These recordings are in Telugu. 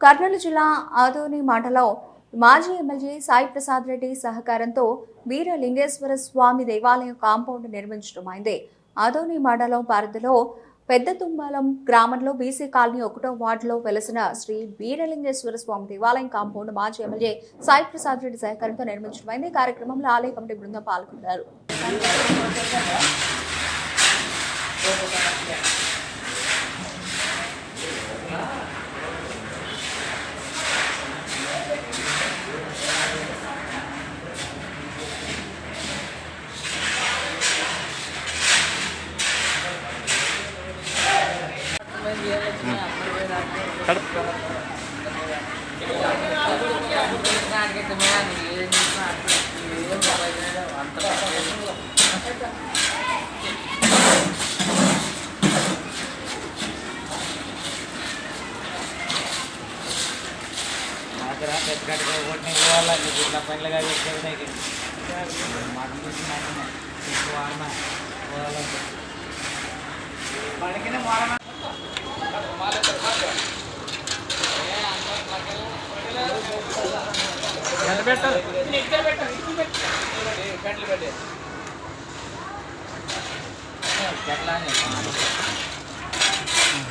కర్నూలు జిల్లా ఆదోని మండలం మాజీ ఎమ్మెల్యే సాయి ప్రసాద్ రెడ్డి సహకారంతో వీరలింగేశ్వర స్వామి దేవాలయం కాంపౌండ్ నిర్మించడమైంది. ఆదోని మండలం పరిధిలో పెద్ద తుమ్మలం గ్రామంలో బీసీ కాలనీ 1వ వార్డులో వెలసిన శ్రీ వీరలింగేశ్వర స్వామి దేవాలయం కాంపౌండ్ మాజీ ఎమ్మెల్యే సాయి ప్రసాద్ రెడ్డి సహకారంతో నిర్మించడమైంది. కార్యక్రమంలో ఆలయ కమిటీ బృందం పాల్గొన్నారు.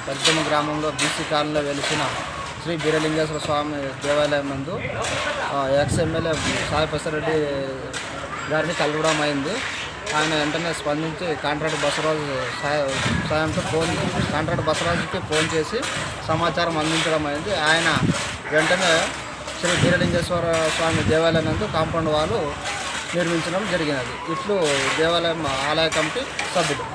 పెద్దమ గ్రామంలో బీసీ కాలనీలో వెలిసిన శ్రీ వీరలింగేశ్వర స్వామి దేవాలయం నందు ఎక్స్ఎమ్మెల్యే సాయి ప్రసాద్ రెడ్డి గారిని కలవడం అయింది. ఆయన వెంటనే స్పందించి కాంట్రాక్ట్ బసవరాజు సాయంతో కాంట్రాక్ట్ బసవరాజుకి ఫోన్ చేసి సమాచారం అందించడం అయింది. ఆయన వెంటనే శ్రీ వీరలింగేశ్వర స్వామి దేవాలయం నందు కాంపౌండ్ వాళ్ళు నిర్మించడం జరిగినది. ఇట్లు దేవాలయం ఆలయ కమిటీ సభ్యులు.